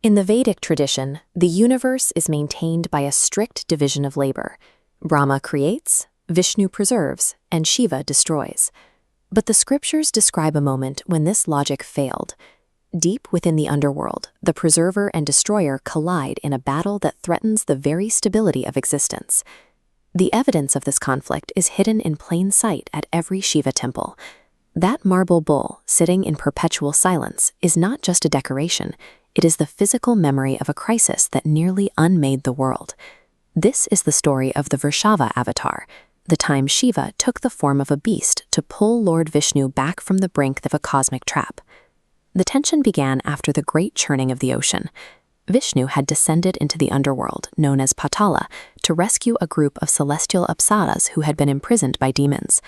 In the Vedic tradition, the universe is maintained by a strict division of labor. Brahma creates, Vishnu preserves, and Shiva destroys. But the scriptures describe a moment when this logic failed. Deep within the underworld, the preserver and destroyer collide in a battle that threatens the very stability of existence. The evidence of this conflict is hidden in plain sight at every Shiva temple. That marble bull, sitting in perpetual silence, is not just a decoration. It is the physical memory of a crisis that nearly unmade the world. This is the story of the Vrishabha Avatar, the time Shiva took the form of a beast to pull Lord Vishnu back from the brink of a cosmic trap. The tension began after the great churning of the ocean. Vishnu had descended into the underworld, known as Patala, to rescue a group of celestial Apsaras who had been imprisoned by demons.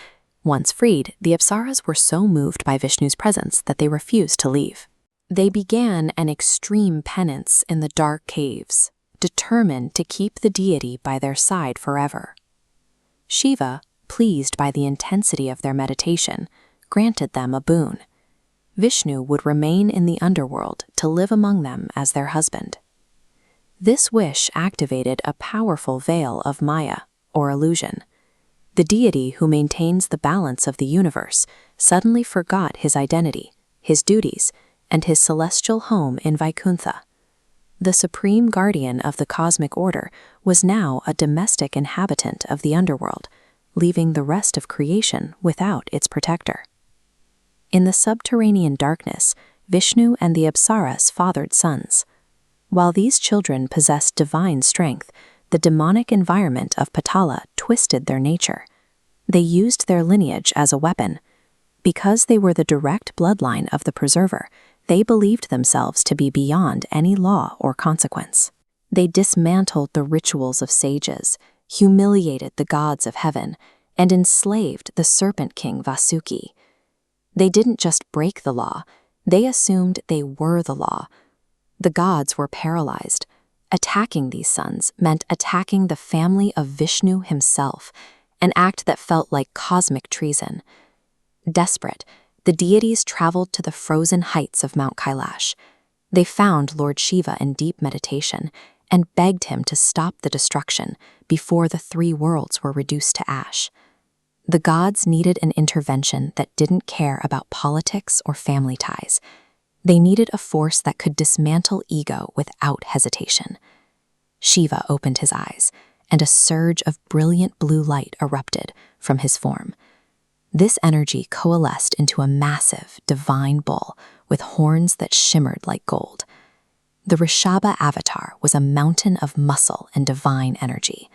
Once freed, the Apsaras were so moved by Vishnu's presence that they refused to leave. They began an extreme penance in the dark caves, determined to keep the deity by their side forever. Shiva, pleased by the intensity of their meditation, granted them a boon. Vishnu would remain in the underworld to live among them as their husband. This wish activated a powerful veil of Maya, or illusion. The deity who maintains the balance of the universe suddenly forgot his identity, his duties, and his celestial home in Vaikuntha. The supreme guardian of the cosmic order was now a domestic inhabitant of the underworld, leaving the rest of creation without its protector. In the subterranean darkness, Vishnu and the Apsaras fathered sons. While these children possessed divine strength, the demonic environment of Patala twisted their nature. They used their lineage as a weapon. Because they were the direct bloodline of the preserver, they believed themselves to be beyond any law or consequence. They dismantled the rituals of sages, humiliated the gods of heaven, and enslaved the serpent king Vasuki. They didn't just break the law, they assumed they were the law. The gods were paralyzed. Attacking these sons meant attacking the family of Vishnu himself, an act that felt like cosmic treason. Desperate, the deities traveled to the frozen heights of Mount Kailash. They found Lord Shiva in deep meditation and begged him to stop the destruction before the three worlds were reduced to ash. The gods needed an intervention that didn't care about politics or family ties. They needed a force that could dismantle ego without hesitation. Shiva opened his eyes, and a surge of brilliant blue light erupted from his form. This energy coalesced into a massive, divine bull with horns that shimmered like gold. The Vrishabha Avatar was a mountain of muscle and divine energy.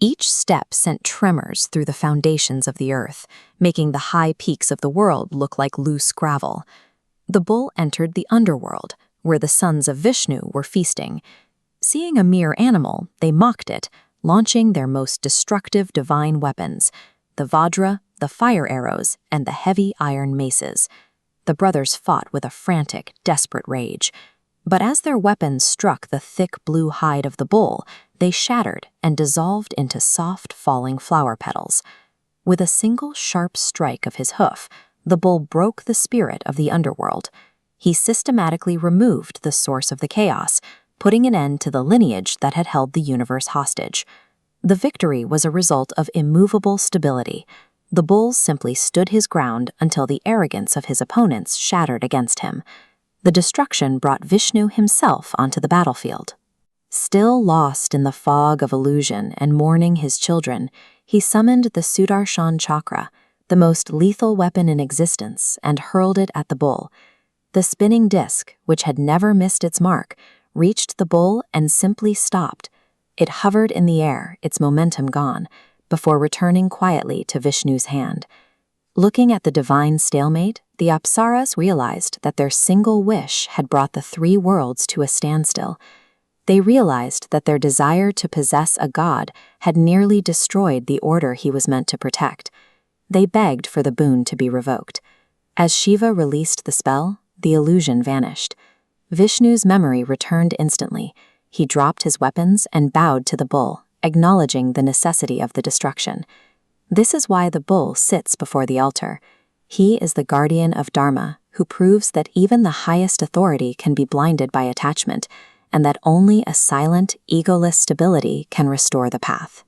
Each step sent tremors through the foundations of the earth, making the high peaks of the world look like loose gravel. The bull entered the underworld, where the sons of Vishnu were feasting. Seeing a mere animal, they mocked it, launching their most destructive divine weapons, the Vajra, the fire arrows, and the heavy iron maces. The brothers fought with a frantic, desperate rage. But as their weapons struck the thick blue hide of the bull, they shattered and dissolved into soft, falling flower petals. With a single sharp strike of his hoof, the bull broke the spirit of the underworld. He systematically removed the source of the chaos, putting an end to the lineage that had held the universe hostage. The victory was a result of immovable stability. The bull simply stood his ground until the arrogance of his opponents shattered against him. The destruction brought Vishnu himself onto the battlefield. Still lost in the fog of illusion and mourning his children, he summoned the Sudarshan chakra, the most lethal weapon in existence, and hurled it at the bull. The spinning disc, which had never missed its mark, reached the bull and simply stopped. It hovered in the air, its momentum gone, before returning quietly to Vishnu's hand. Looking at the divine stalemate, the Apsaras realized that their single wish had brought the three worlds to a standstill. They realized that their desire to possess a god had nearly destroyed the order he was meant to protect. They begged for the boon to be revoked. As Shiva released the spell, the illusion vanished. Vishnu's memory returned instantly. He dropped his weapons and bowed to the bull, acknowledging the necessity of the destruction. This is why the bull sits before the altar. He is the guardian of Dharma, who proves that even the highest authority can be blinded by attachment, and that only a silent, egoless stability can restore the path.